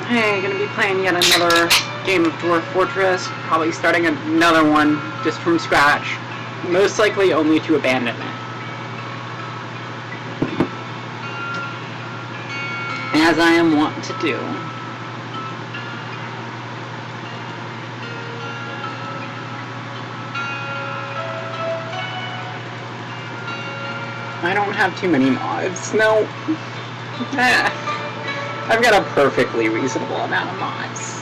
Hey, gonna be playing yet another game of Dwarf Fortress, probably starting another one just from scratch, most likely only to abandon it. As I am wont to do. I don't have too many mods, no. I've got a perfectly reasonable amount of mods.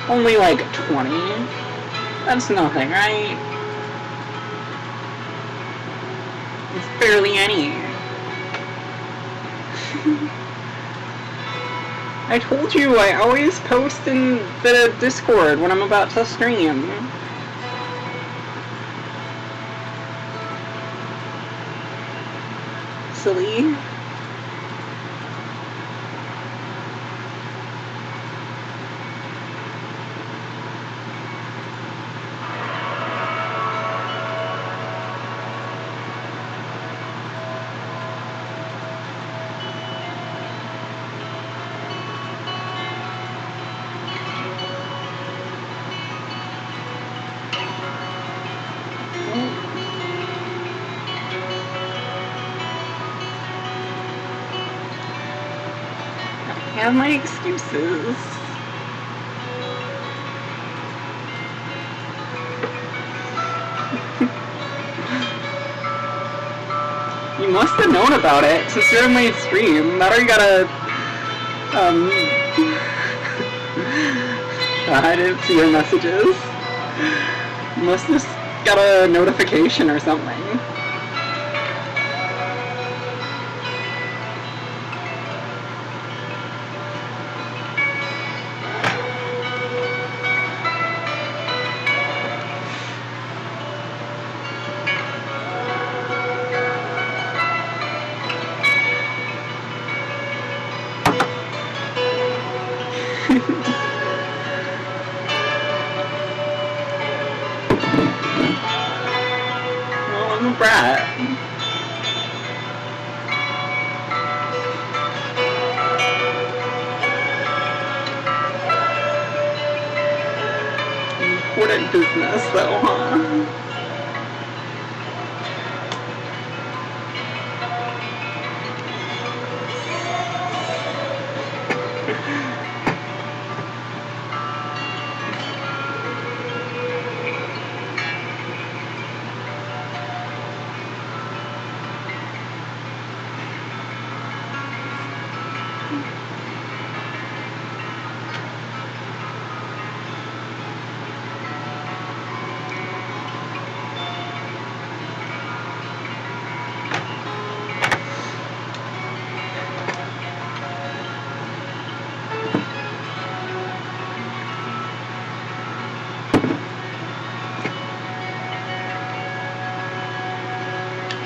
Only like 20. That's nothing, right? It's barely any. I told you I always post in the Discord when I'm about to stream. Silly. I have my excuses. You must have known about it since you're in my stream. Not you gotta, I didn't see your messages. You must have got a notification or something. Well, I'm a brat. Important business, though, huh?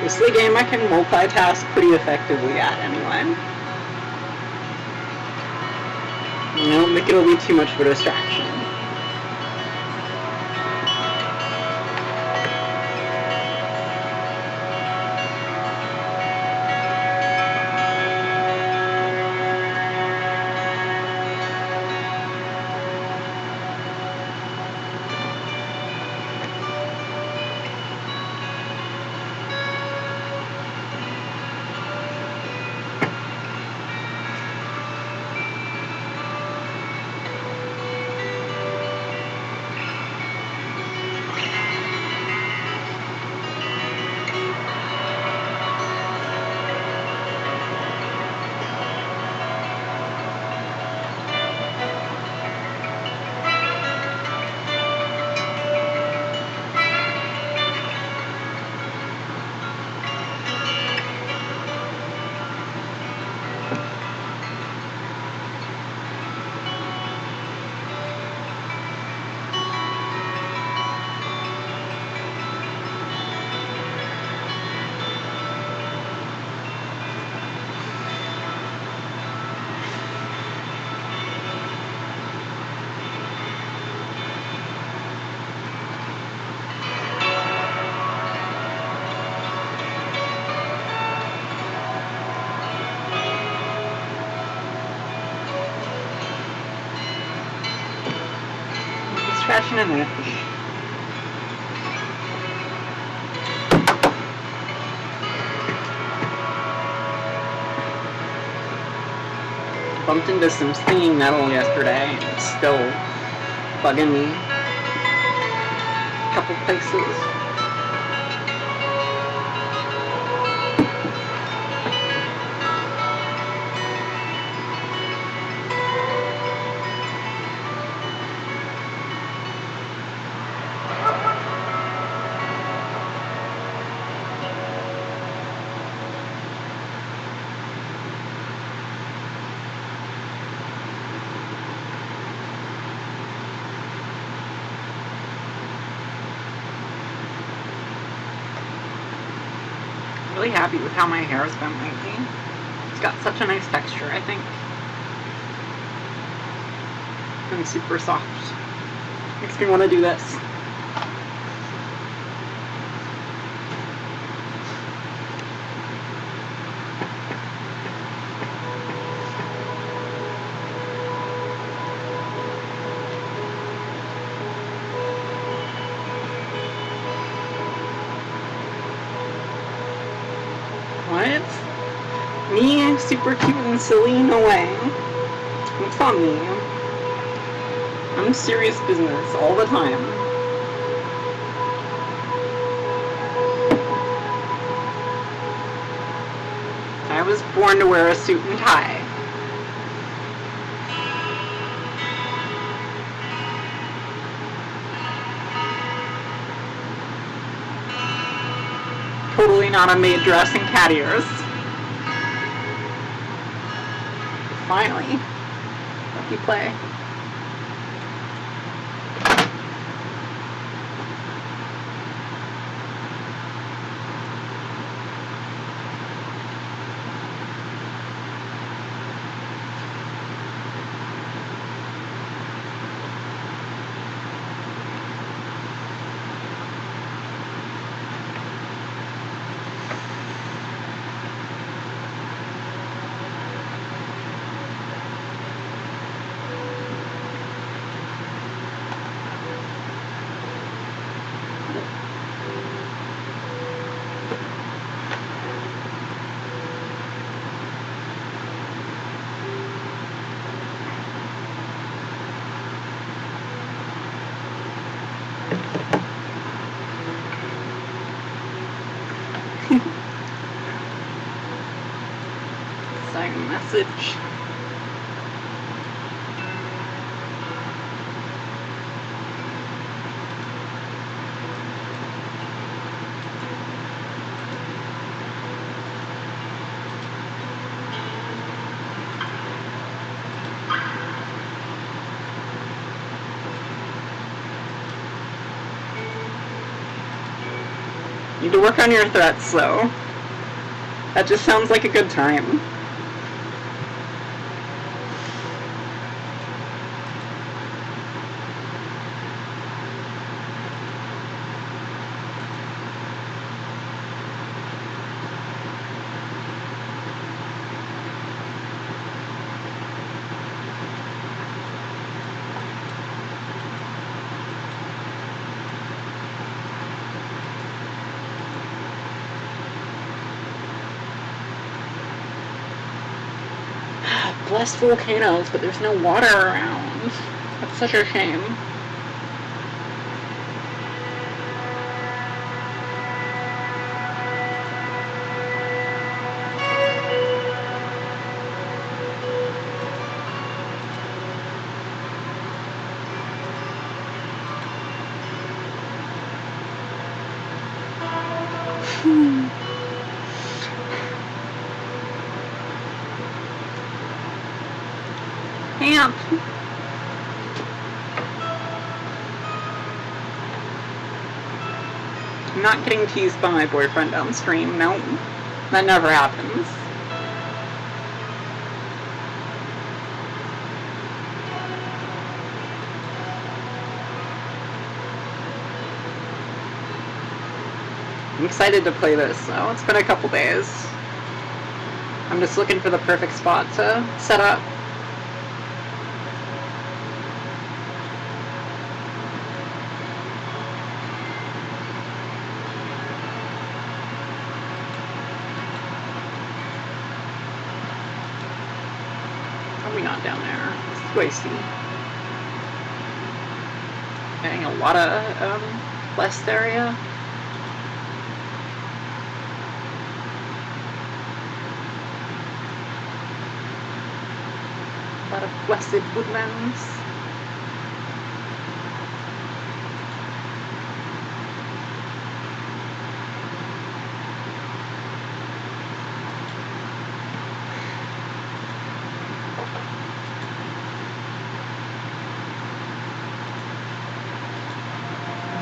This is a game I can multitask pretty effectively at, anyway. I don't think it'll be too much of a distraction. cashing in there. Bumped into some stinging metal yesterday, and it's still bugging me. A couple places. Really happy with how my hair has been lately. It's got such a nice texture, I think. And super soft. Makes me want to do this. What? Me, super cute and silly? No way. What's on me? I'm serious business all the time. I was born to wear a suit and tie. Totally not a maid dress and cat ears. Finally. Let me play. Sign message. Need to work on your threats, though. That just sounds like a good time. Blessed volcanoes, but there's no water around. That's such a shame. Camp. I'm not getting teased by my boyfriend on stream. No, that never happens. I'm excited to play this, though. It's been a couple days. I'm just looking for the perfect spot to set up. we got down there? What do I see? Getting a lot of blessed area. A lot of blessed woodlands.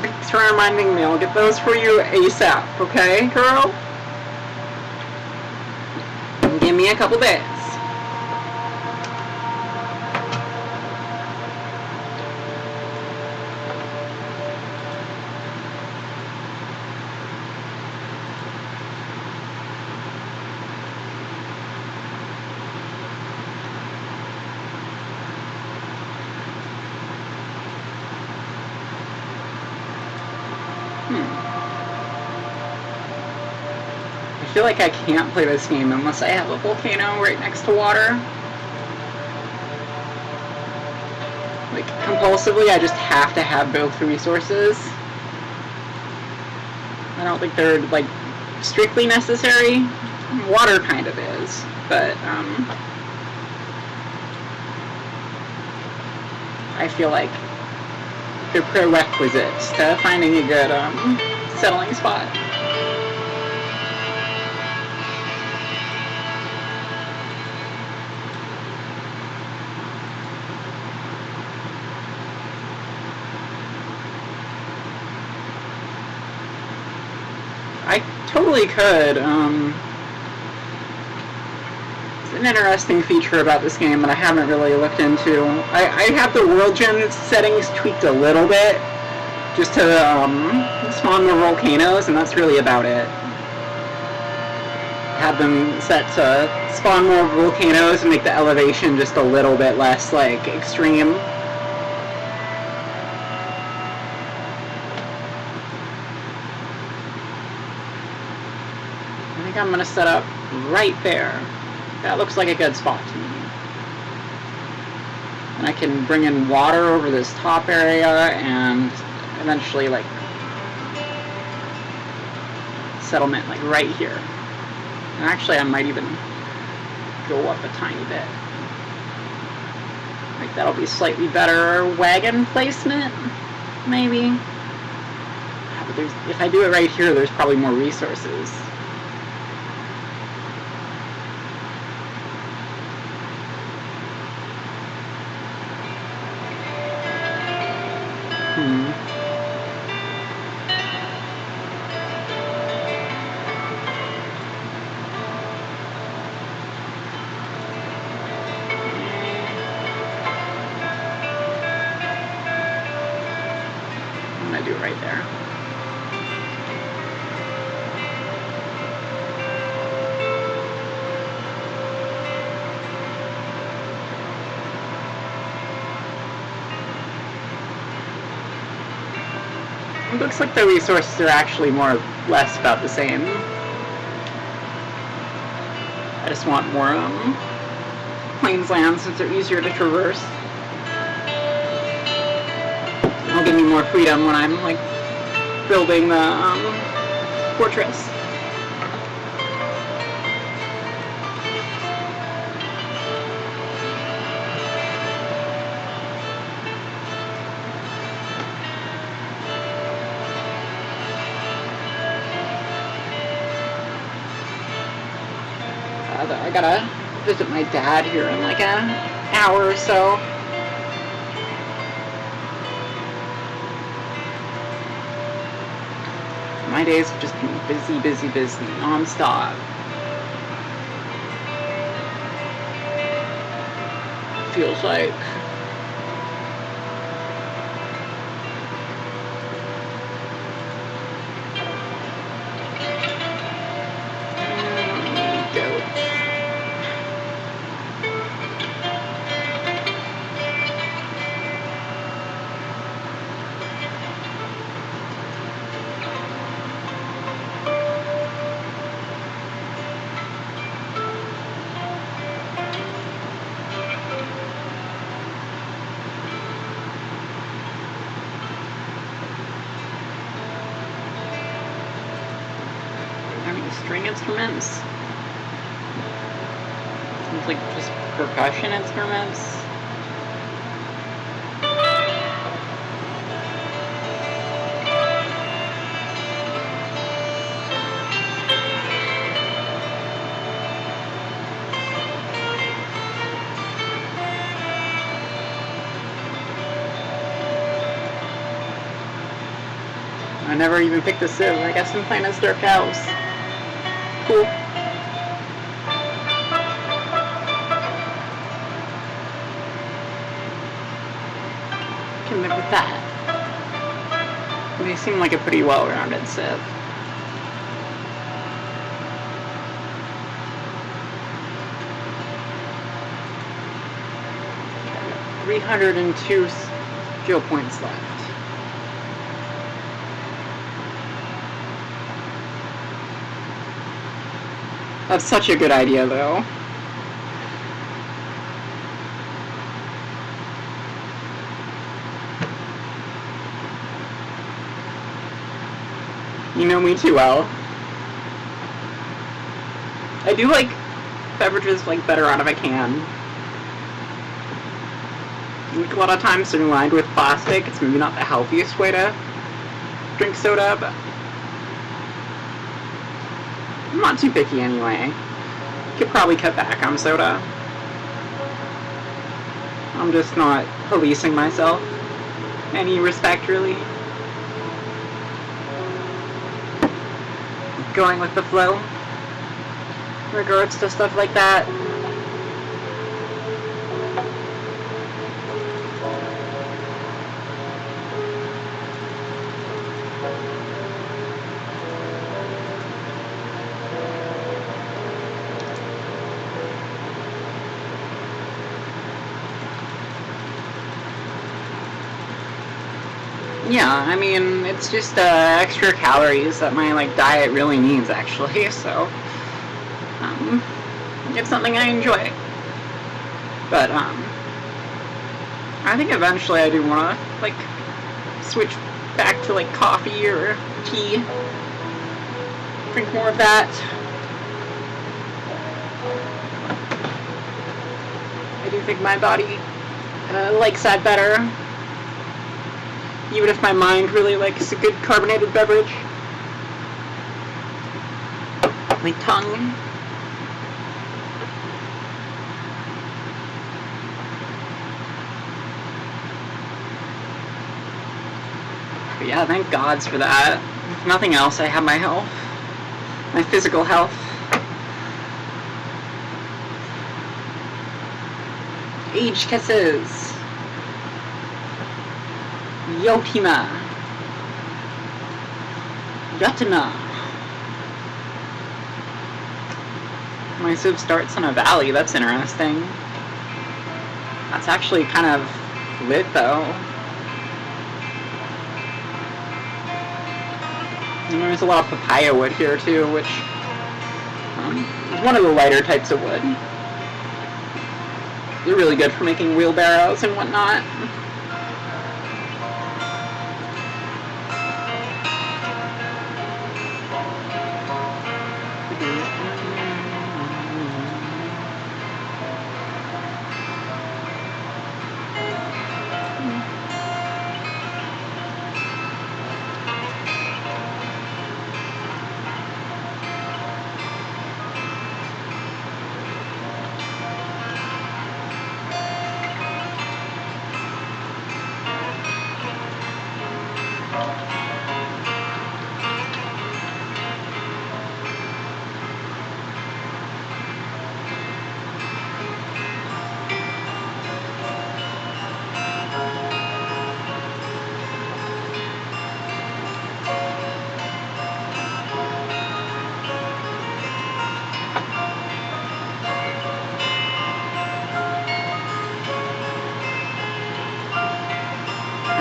Thanks for reminding me. I'll get those for you ASAP, okay, girl? Give me a couple days. I feel like I can't play this game unless I have a volcano right next to water. Like, compulsively, I just have to have both resources. I don't think they're, like, strictly necessary. Water kind of is, but, I feel like they're prerequisites to finding a good, settling spot. I totally could. It's an interesting feature about this game that I haven't really looked into. I have the world gen settings tweaked a little bit, just to spawn more volcanoes, and that's really about it. Have them set to spawn more volcanoes and make the elevation just a little bit less, like, extreme. I think I'm gonna set up right there. That looks like a good spot to me. And I can bring in water over this top area and eventually, like, settlement, like, right here. And actually, I might even go up a tiny bit. Like, that'll be slightly better wagon placement, maybe. But if I do it right here, there's probably more resources. I'm gonna do it right there. It looks like the resources are actually more or less about the same. I just want more plains lands since they're easier to traverse. It'll give me more freedom when I'm, like, building the fortress. I gotta visit my dad here in like an hour or so. My days have just been busy, busy, busy, non-stop. Feels like. string instruments. Seems like just percussion instruments. I never even picked a sieve. I guess I'm playing as Dark Elves. Cool. Can live with that. They seem like a pretty well-rounded sieve. Okay, 302 skill points left. That's such a good idea, though. You know me too well. I do like beverages like better out of a can. Like a lot of times they're lined with plastic. It's maybe not the healthiest way to drink soda, but I'm not too picky anyway. Could probably cut back on soda. I'm just not policing myself in any respect, really. Going with the flow in regards to stuff like that. Yeah, I mean, it's just extra calories that my diet really needs, actually. So it's something I enjoy. But I think eventually I do want to switch back to coffee or tea. Drink more of that. I do think my body likes that better. Even if my mind really likes a good carbonated beverage. My tongue. But yeah, thank gods for that. If nothing else, I have my health. My physical health. Age kisses. Yotima. Yatana. My civ starts in a valley, that's interesting. That's actually kind of lit though. And there's a lot of papaya wood here too, which is one of the lighter types of wood. They're really good for making wheelbarrows and whatnot.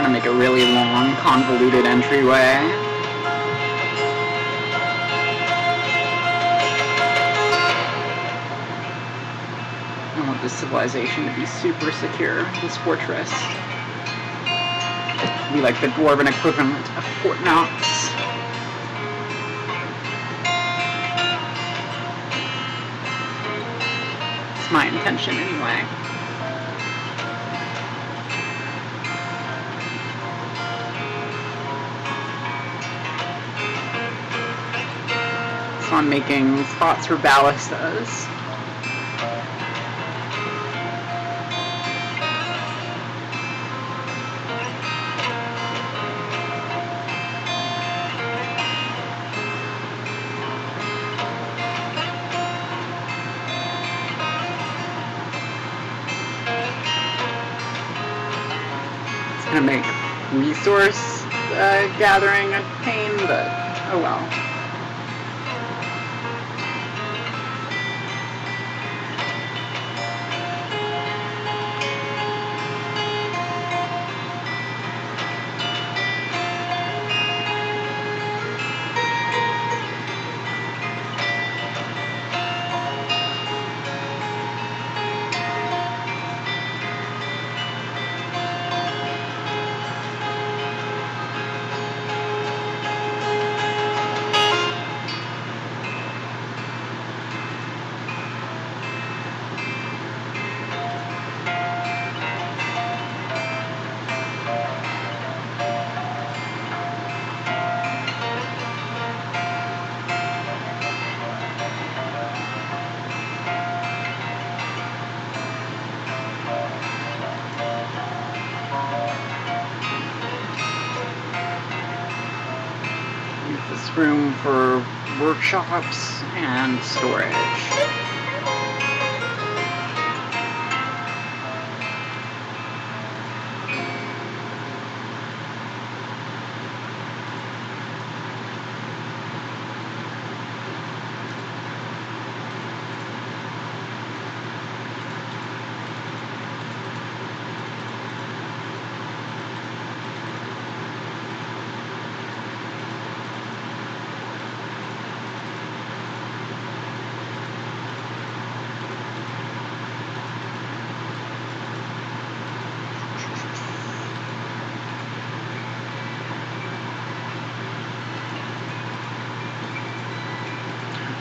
Make a really long, convoluted entryway. I want this civilization to be super secure, this fortress. Be like the dwarven equivalent of Fort Knox. That's my intention anyway. So I'm making spots for ballistas. It's gonna make resource gathering a pain, but oh well. This room for workshops and storage.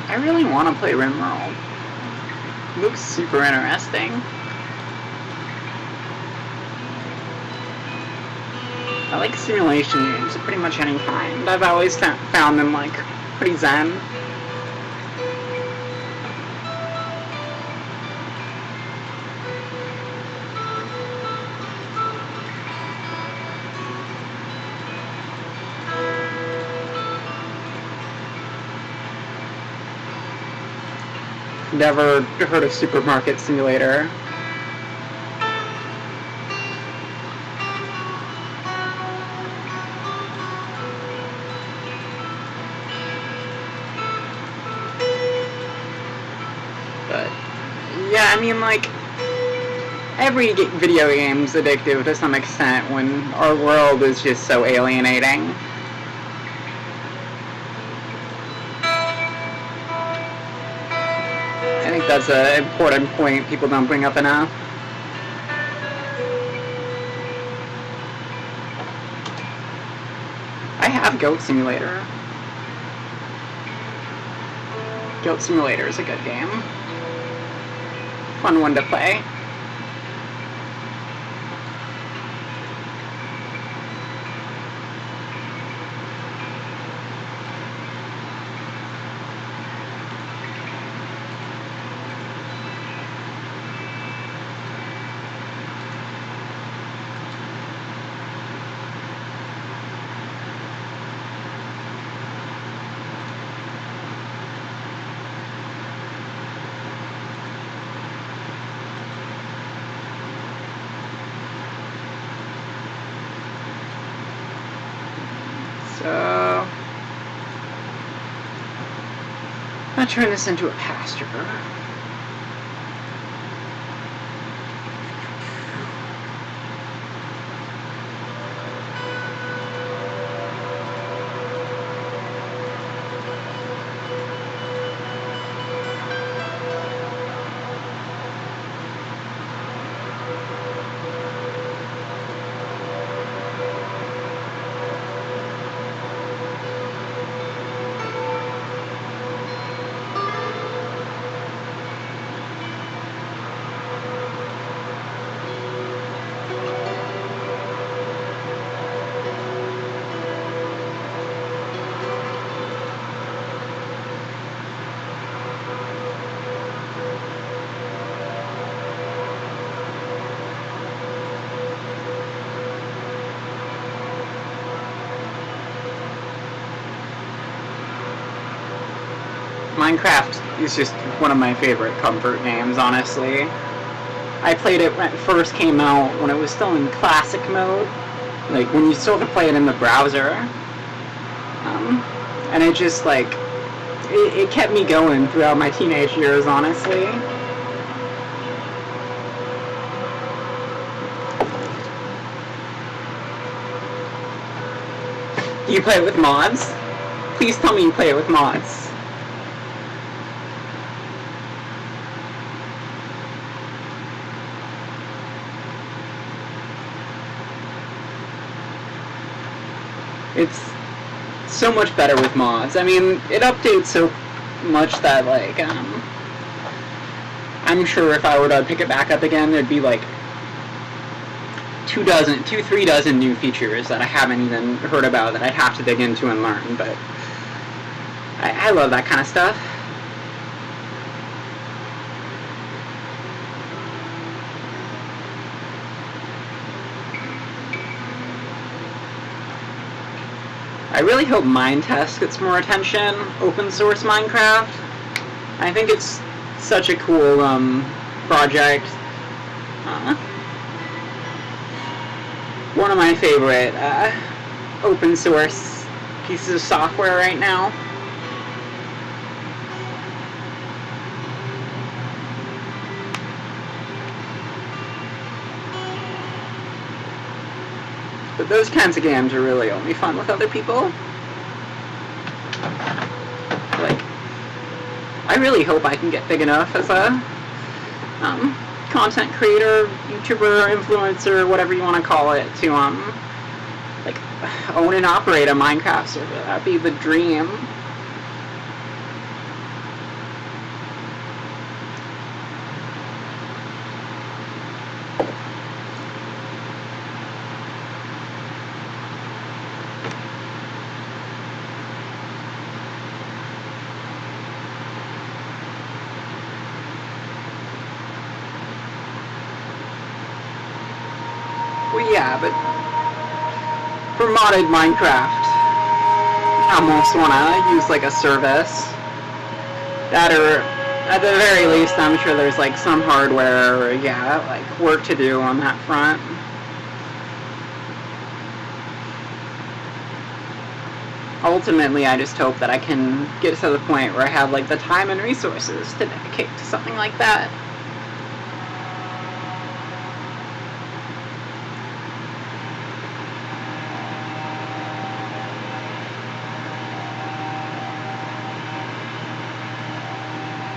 I really want to play RimWorld. It looks super interesting. I like simulation games of pretty much any kind. I've always found them like pretty zen. Never heard of Supermarket Simulator. But yeah, I mean, like, every video game's addictive to some extent when our world is just so alienating. I think that's an important point people don't bring up enough. I have Goat Simulator. Goat Simulator is a good game. Fun one to play. So, I'm gonna turn this into a pasture. Minecraft is just one of my favorite comfort games, honestly. I played it when it first came out, when it was still in classic mode, like when you still could play it in the browser. And it just like, it kept me going throughout my teenage years, honestly. Do you play it with mods? Please tell me you play it with mods. It's so much better with mods. I mean, it updates so much that, like, I'm sure if I were to pick it back up again, there'd be like 3 dozen new features that I haven't even heard about that I'd have to dig into and learn, but I love that kind of stuff. I really hope Minetest gets more attention, open source Minecraft. I think it's such a cool project. One of my favorite open source pieces of software right now. But those kinds of games are really only fun with other people. Like, I really hope I can get big enough as a content creator, YouTuber, influencer, whatever you want to call it, to like own and operate a Minecraft server. That'd be the dream. Well, yeah, but for modded Minecraft, I almost want to use like a service that, or at the very least, I'm sure there's like some hardware or, yeah, like work to do on that front. Ultimately, I just hope that I can get to the point where I have like the time and resources to dedicate to something like that.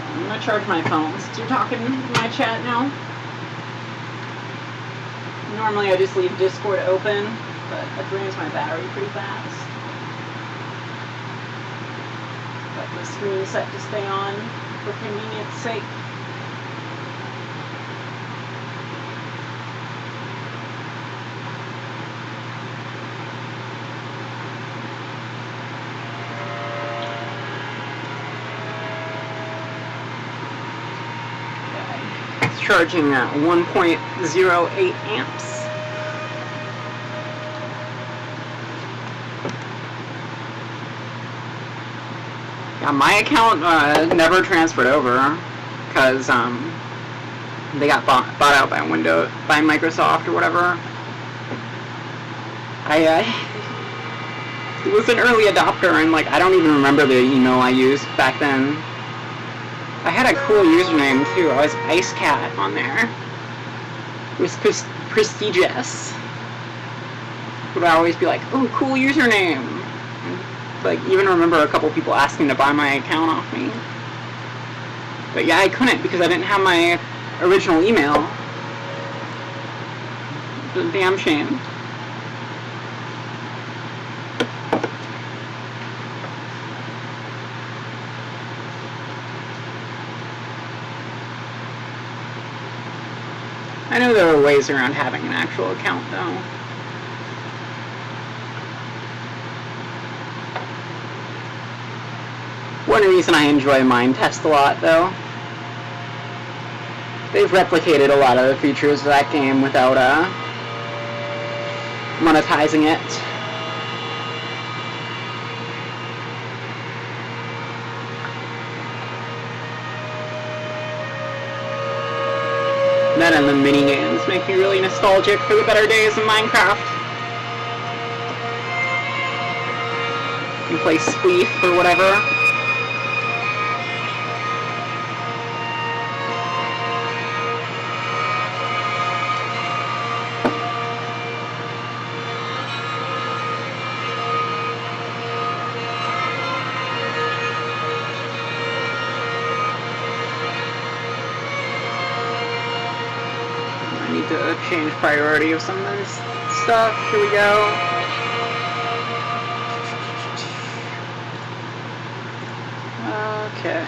I'm gonna charge my phone since you're talking in my chat now. Normally I just leave Discord open, but it drains my battery pretty fast. Got the screen set to stay on for convenience sake. Charging at 1.08 amps. Yeah, my account never transferred over because they got bought out by Microsoft or whatever. I was an early adopter, and like I don't even remember the email I used back then. I had a cool username too. I was Ice Cat on there. It was prestigious. Would always be like, "Oh, cool username." And, like, even remember a couple people asking to buy my account off me. But yeah, I couldn't because I didn't have my original email. It's a damn shame. I know there are ways around having an actual account, though. One reason I enjoy Minetest a lot, though, they've replicated a lot of the features of that game without monetizing it. That and the mini games make me really nostalgic for the better days of Minecraft. You play Spleef or whatever. To change priority of some of this stuff. Here we go. Okay.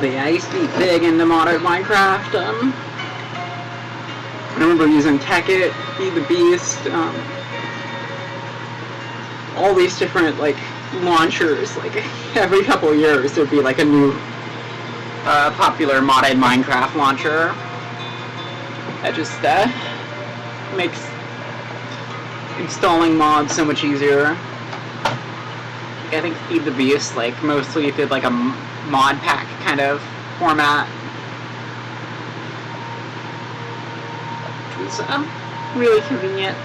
But yeah, I used to be big into modded Minecraft. I remember using Tekkit, Feed the Beast, all these different like launchers. Like every couple of years, there'd be like a new popular modded Minecraft launcher. That just makes installing mods so much easier. I think Feed the Beast like mostly did like a mod pack kind of format. Which was really convenient.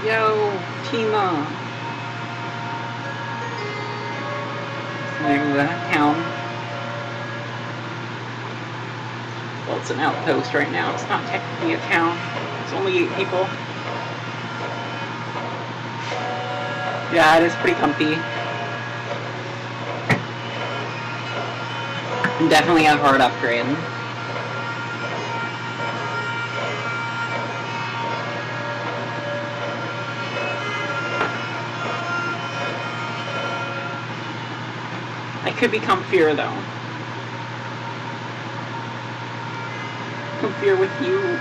Yo, Tima. That's the name of the town. Well, it's an outpost right now. It's not technically a town. It's only 8 people. Yeah, it is pretty comfy. And definitely a hard upgrade. I could be comfier though. Comfier with you.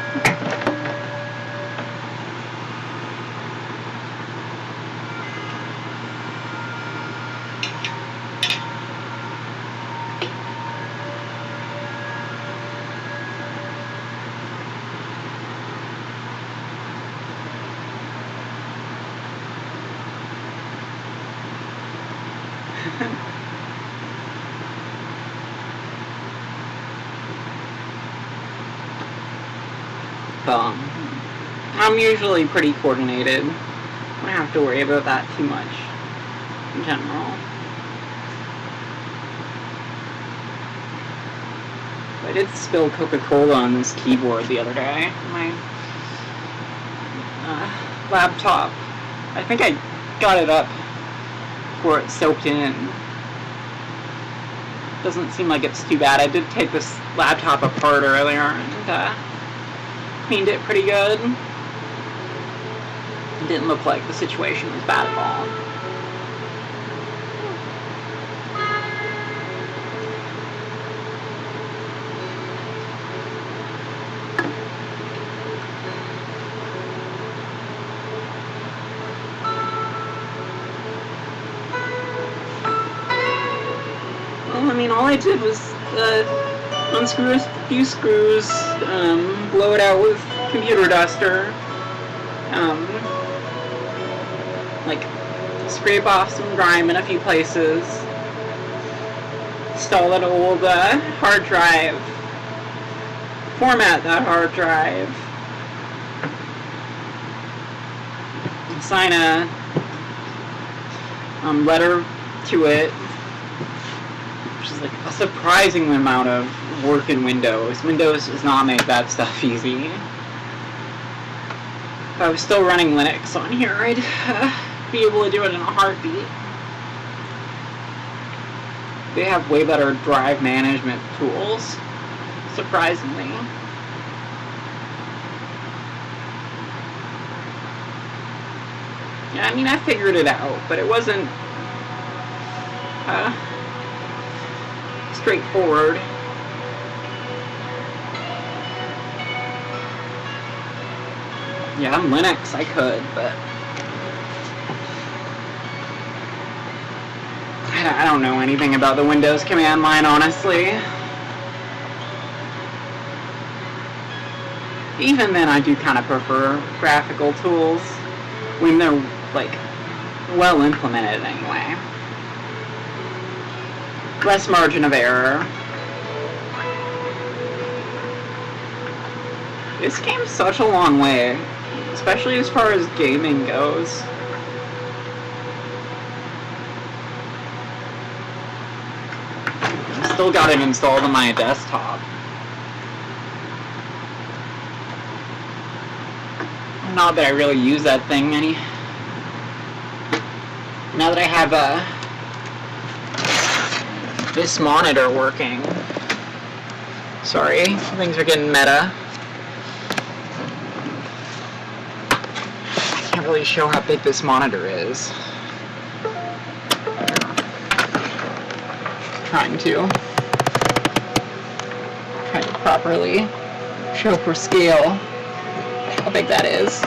I'm usually pretty coordinated. I don't have to worry about that too much in general. I did spill Coca-Cola on this keyboard the other day. My laptop. I think I got it up before it soaked in. Doesn't seem like it's too bad. I did take this laptop apart earlier and cleaned it pretty good. It didn't look like the situation was bad at all. I mean, all I did was unscrew a few screws, blow it out with computer duster, like scrape off some grime in a few places, install that old hard drive, format that hard drive, assign a letter to it, which is like a surprising amount of work in Windows. Windows does not make that stuff easy. If I was still running Linux on here, I'd be able to do it in a heartbeat. They have way better drive management tools, surprisingly. Yeah, I mean, I figured it out, but it wasn't straightforward. Yeah, on Linux I could, but I don't know anything about the Windows command line, honestly. Even then, I do kind of prefer graphical tools when they're, like, well implemented anyway. Less margin of error. This game's such a long way, especially as far as gaming goes. I still got it installed on my desktop. Not that I really use that thing any. Now that I have this monitor working. Sorry, things are getting meta. I can't really show how big this monitor is. Trying to properly show for scale how big that is.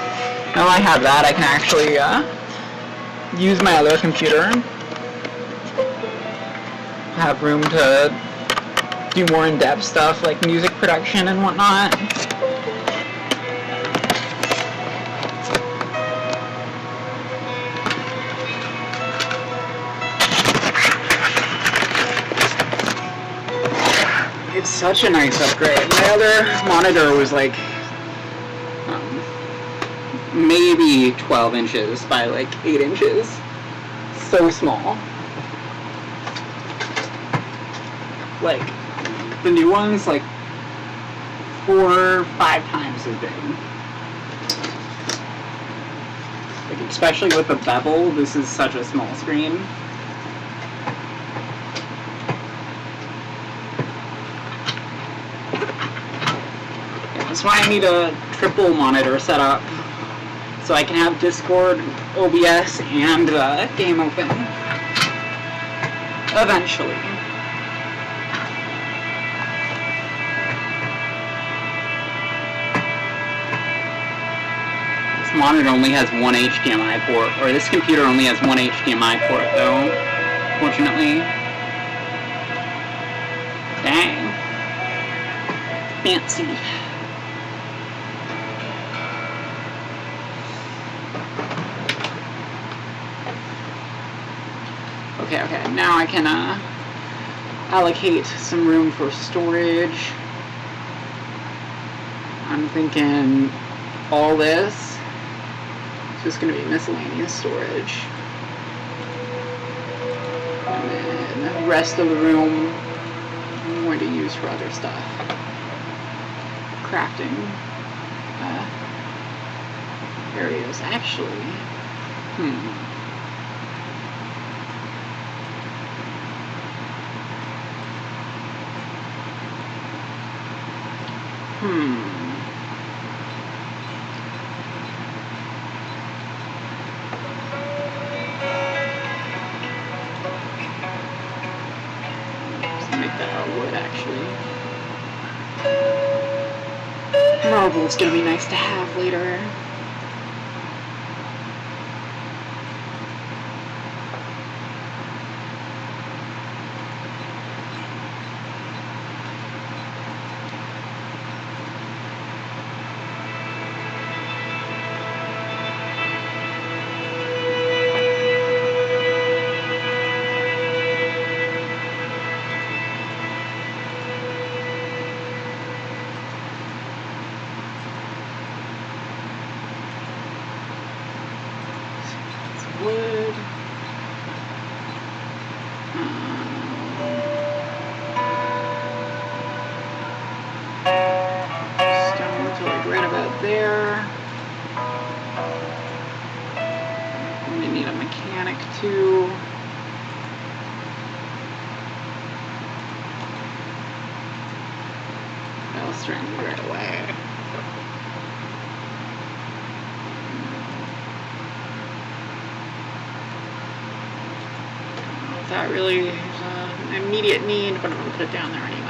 Now I have that, I can actually use my other computer. Have room to do more in-depth stuff like music production and whatnot. It's such a nice upgrade. My other monitor was like maybe 12 inches by like 8 inches. So small. Like, the new one's like 4 or 5 times as big. Like, especially with the bevel, this is such a small screen. That's why I need a triple monitor setup, so I can have Discord, OBS, and game open eventually. This monitor only has one HDMI port, or this computer only has one HDMI port though, fortunately. Dang. Fancy. Okay, now I can allocate some room for storage. I'm thinking all this is just going to be miscellaneous storage. And then the rest of the room I'm going to use for other stuff. Crafting areas, actually. Let's make that out of wood, actually. Marble's gonna be nice to have later. Wood. Stone to like right about there. We need a mechanic too. I'll strand right away. That really is an immediate need, but I'm going to put it down there anyway.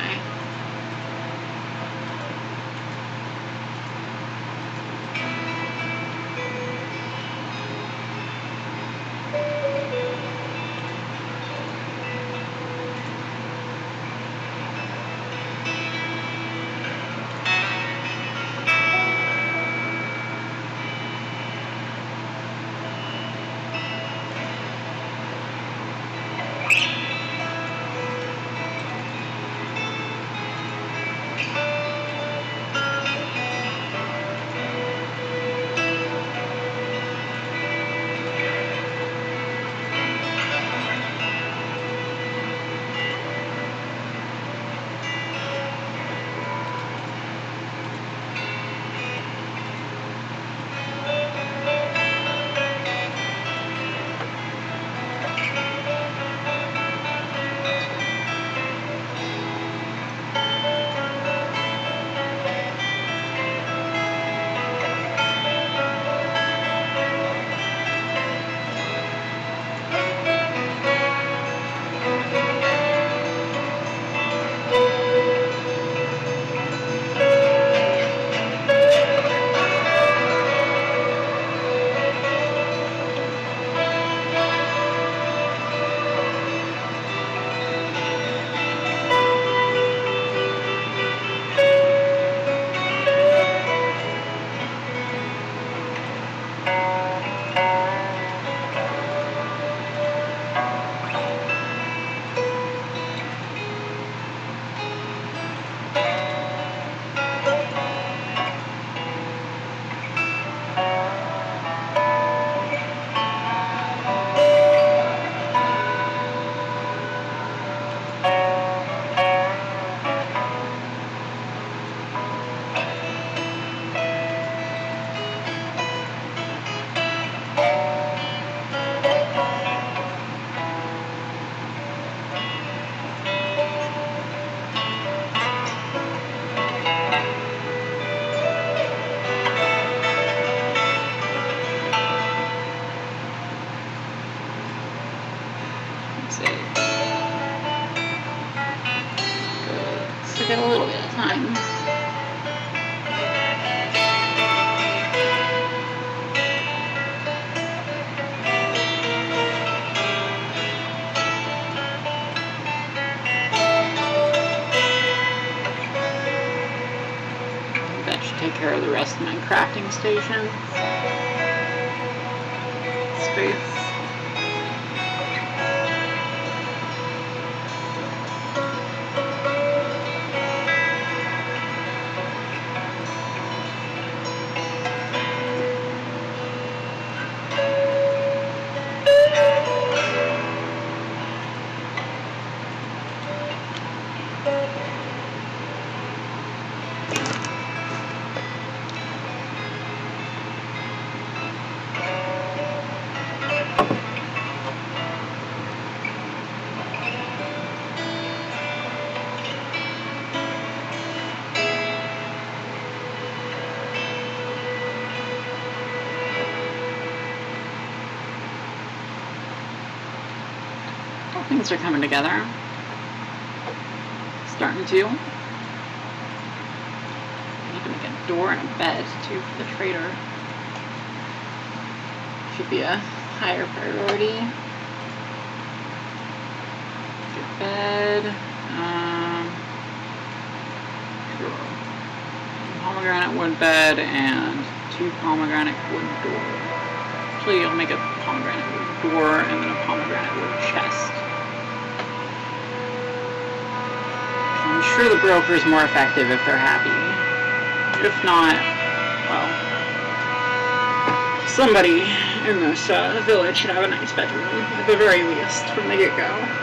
Give it a little bit of time. That should take care of the rest of my crafting station. Space. things are coming together. Starting to. You can make a door and a bed too for the trader. Should be a higher priority. Good bed. Sure. Pomegranate wood bed and 2 pomegranate wood door. Actually, you'll make a pomegranate wood door and then a pomegranate wood chest. I'm sure the broker is more effective if they're happy. If not, well, somebody in this village should have a nice bedroom, at the very least, from the get-go.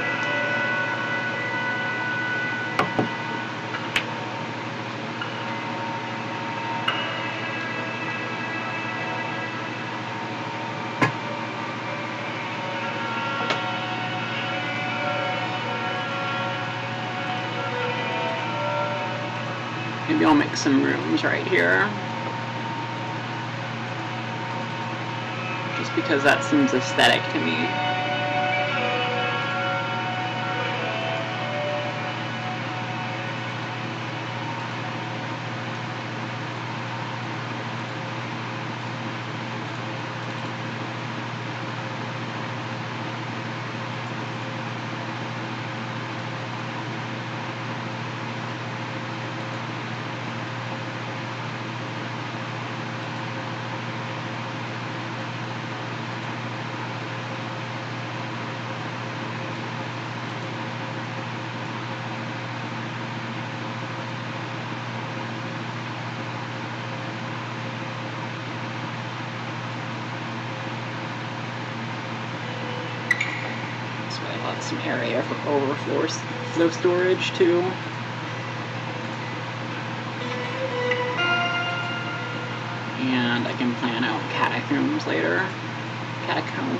Maybe I'll make some rooms right here. Just because that seems aesthetic to me. Some area for overflow storage too. And I can plan out catacombs later. Catacombs.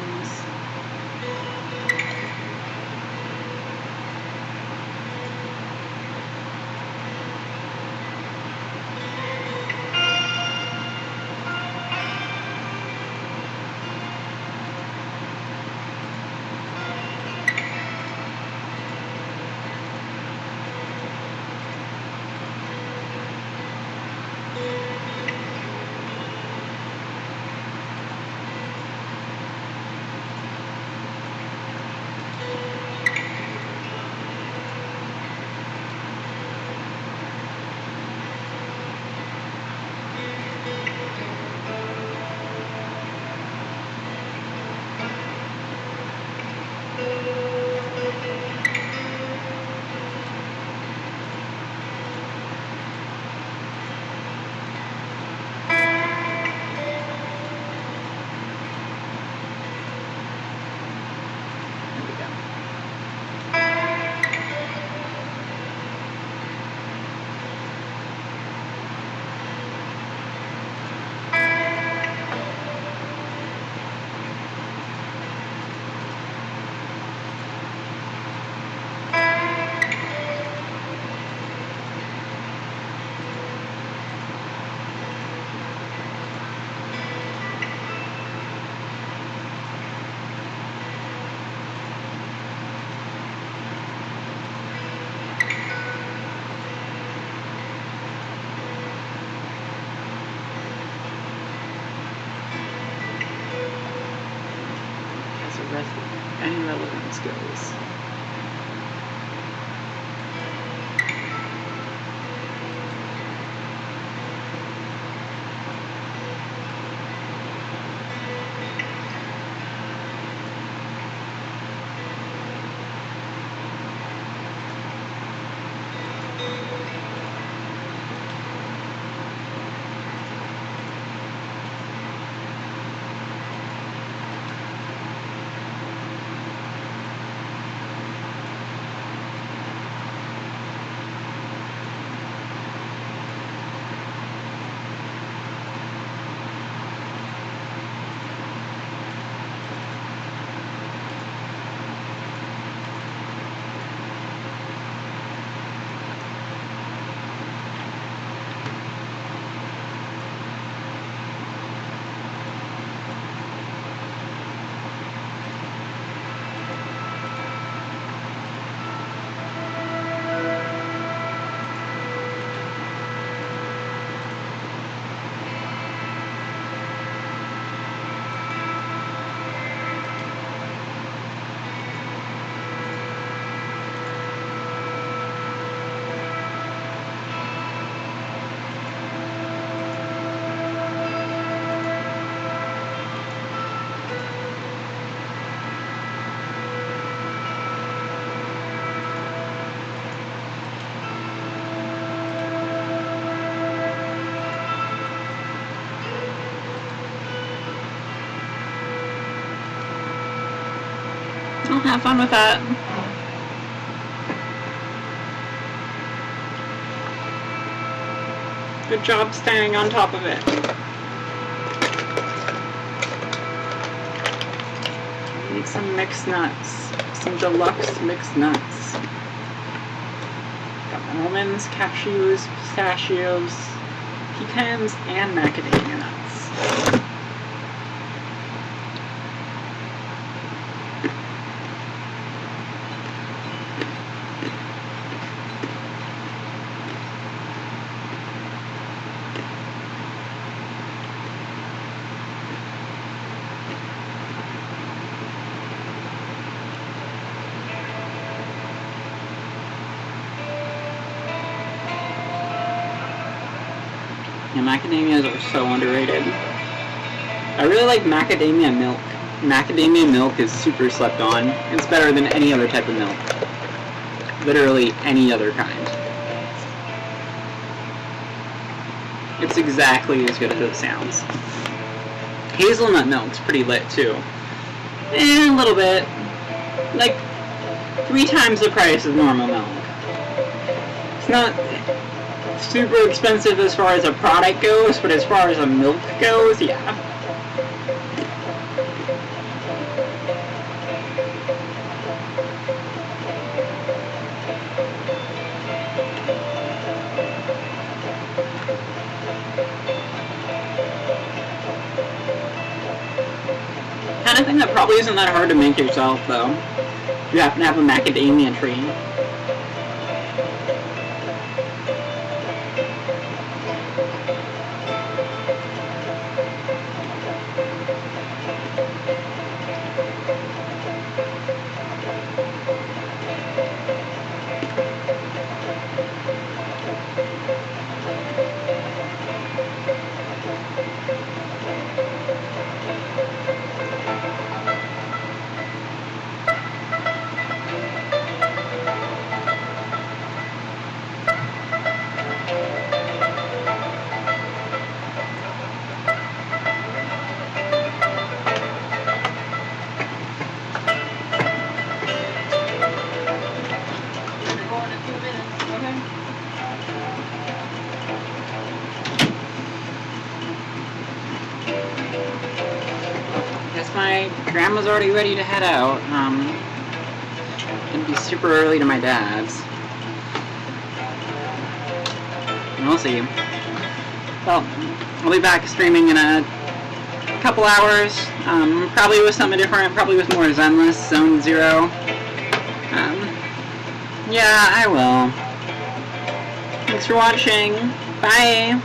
Any relevance goes. have fun with that. Good job staying on top of it. Need some mixed nuts. Some deluxe mixed nuts. Got almonds, cashews, pistachios, pecans, and macadamia nuts. Yeah, macadamias are so underrated. I really like macadamia milk. Macadamia milk is super slept on. It's better than any other type of milk. Literally any other kind. It's exactly as good as it sounds. Hazelnut milk's pretty lit too. A little bit. Like 3 times the price of normal milk. It's not super expensive as far as a product goes, but as far as a milk goes, yeah. Kind of thing that probably isn't that hard to make yourself, though. You happen to have a macadamia tree. My grandma's already ready to head out. It'll be super early to my dad's. We'll see. Well, I'll be back streaming in a couple hours. Probably with something different. Probably with more Zenless, Zone Zero. Yeah, I will. Thanks for watching. Bye!